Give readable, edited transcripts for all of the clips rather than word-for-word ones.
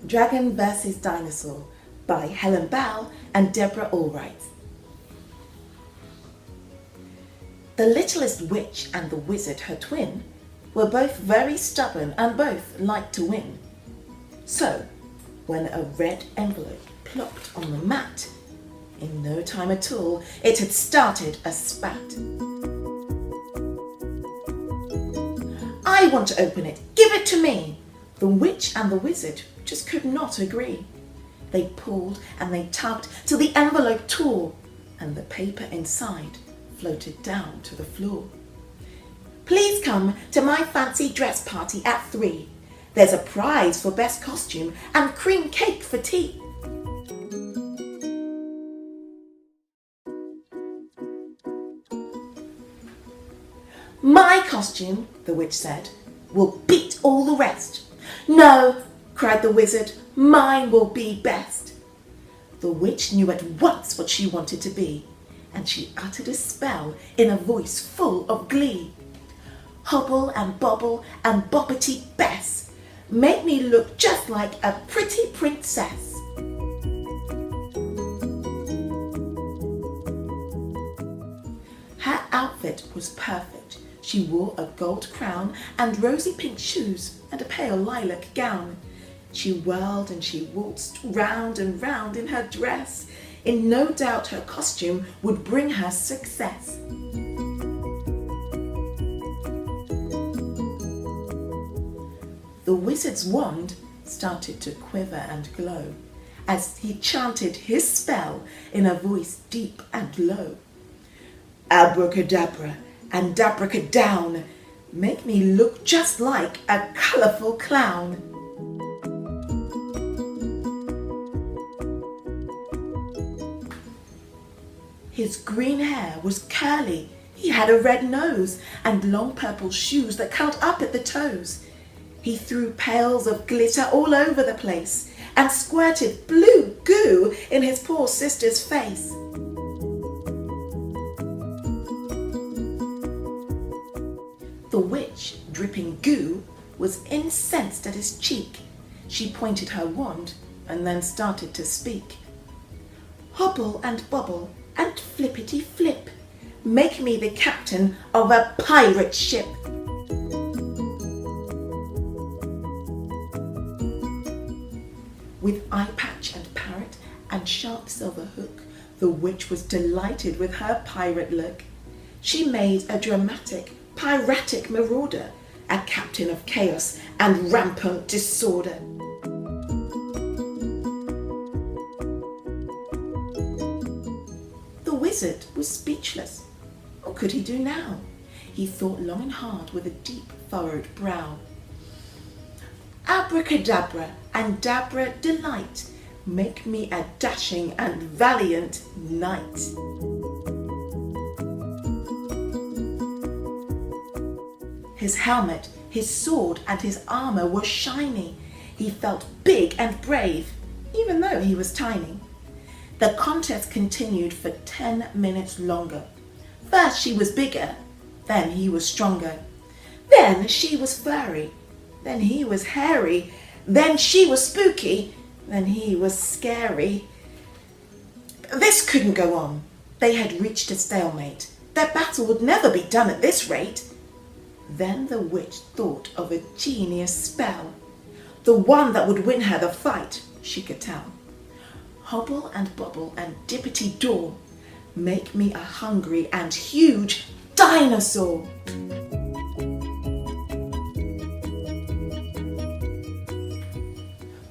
Dragon vs. Dinosaur by Helen Bell and Deborah Allwright. The littlest witch and the wizard, her twin, were both very stubborn and both liked to win. So, when a red envelope plopped on the mat, in no time at all, it had started a spat. "I want to open it, give it to me!" The witch and the wizard just could not agree. They pulled and they tugged till the envelope tore and the paper inside floated down to the floor. "Please come to my fancy dress party at 3. There's a prize for best costume and cream cake for tea." "My costume," the witch said, "will beat all the rest." "No," cried the wizard, "mine will be best." The witch knew at once what she wanted to be, and she uttered a spell in a voice full of glee. "Hobble and bobble and boppity Bess, make me look just like a pretty princess." Her outfit was perfect. She wore a gold crown and rosy pink shoes and a pale lilac gown. She whirled and she waltzed round and round in her dress. In no doubt her costume would bring her success. The wizard's wand started to quiver and glow as he chanted his spell in a voice deep and low. "Abracadabra and dabracadown, make me look just like a colourful clown." His green hair was curly, he had a red nose and long purple shoes that curled up at the toes. He threw pails of glitter all over the place and squirted blue goo in his poor sister's face. The witch, dripping goo, was incensed at his cheek. She pointed her wand and then started to speak. "Hobble and bobble and flippity flip, make me the captain of a pirate ship." With eye patch and parrot and sharp silver hook, the witch was delighted with her pirate look. She made a dramatic, piratic marauder, a captain of chaos and rampant disorder. The wizard was speechless. What could he do now? He thought long and hard with a deep furrowed brow. "Abracadabra and dabra delight, make me a dashing and valiant knight." His helmet, his sword and his armour were shiny. He felt big and brave, even though he was tiny. The contest continued for 10 minutes longer. First she was bigger, then he was stronger. Then she was furry, then he was hairy. Then she was spooky, then he was scary. This couldn't go on. They had reached a stalemate. Their battle would never be done at this rate. Then the witch thought of a genius spell, the one that would win her the fight, she could tell. "Hobble and bobble and dippity-daw, make me a hungry and huge dinosaur."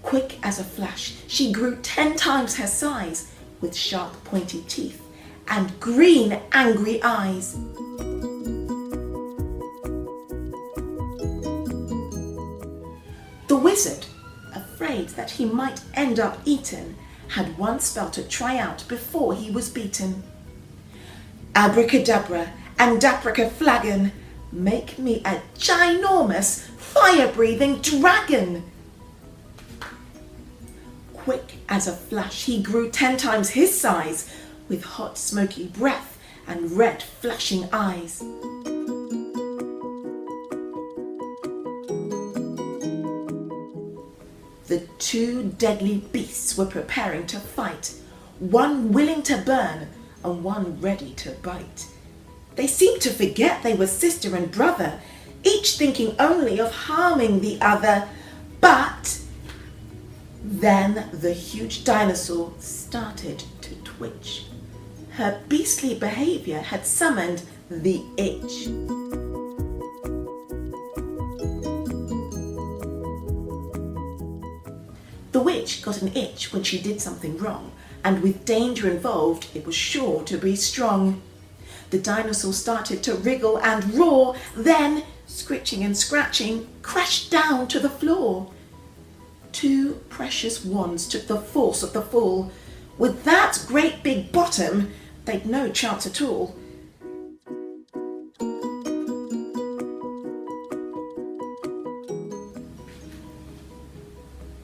Quick as a flash, she grew 10 times her size, with sharp pointy teeth and green angry eyes. The wizard, afraid that he might end up eaten, had one spell to try out before he was beaten. "Abracadabra and dabracaflagon, make me a ginormous fire-breathing dragon." Quick as a flash, he grew 10 times his size, with hot smoky breath and red flashing eyes. The two deadly beasts were preparing to fight, one willing to burn and one ready to bite. They seemed to forget they were sister and brother, each thinking only of harming the other. But then the huge dinosaur started to twitch. Her beastly behavior had summoned the itch. The witch got an itch when she did something wrong, and with danger involved, it was sure to be strong. The dinosaur started to wriggle and roar, then, scritching and scratching, crashed down to the floor. Two precious wands took the force of the fall. With that great big bottom, they'd no chance at all.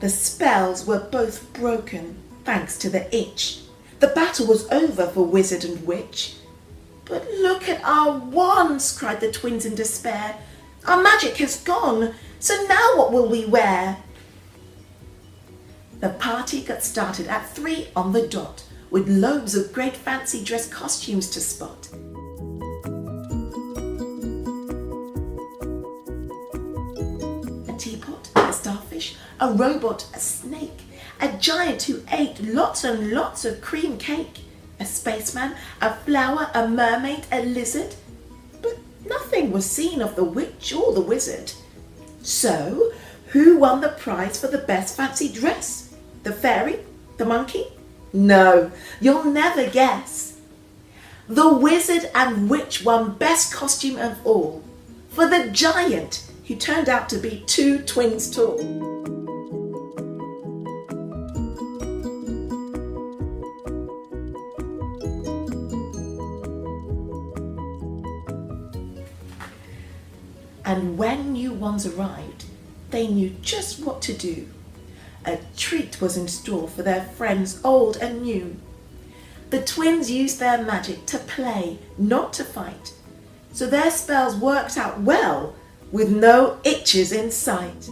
The spells were both broken, thanks to the itch. The battle was over for wizard and witch. "But look at our wands," cried the twins in despair. "Our magic has gone, so now what will we wear?" The party got started at 3 on the dot, with loads of great fancy dress costumes to spot. A teapot, a starfish, a robot, a snake, a giant who ate lots and lots of cream cake, a spaceman, a flower, a mermaid, a lizard. But nothing was seen of the witch or the wizard. So, who won the prize for the best fancy dress? The fairy? The monkey? No, you'll never guess. The wizard and witch won best costume of all, for the giant, who turned out to be 2 twins tall. And when new ones arrived, they knew just what to do. A treat was in store for their friends old and new. The twins used their magic to play, not to fight, so their spells worked out well with no itches in sight.